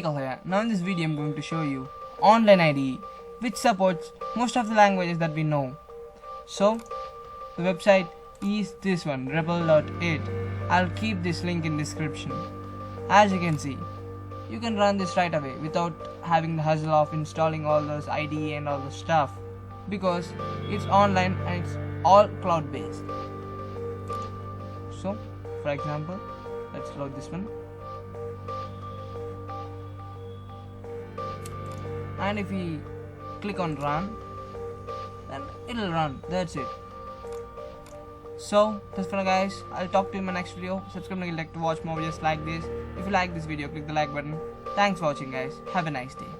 Nikhil here. Now in this video I'm going to show you online IDE which supports most of the languages that we know. So the website is this one, repl.it. I'll keep this link in description. As you can see, you can run this right away without having the hassle of installing all those IDE and all the stuff, because it's online and it's all cloud based. So for example, let's load this one, and if we click on run, then it'll run. That's it. So that's for now guys. I'll talk to you in my next video. Subscribe if you like to watch more videos like this. If you like this video, click the like button. Thanks for watching guys. Have a nice day.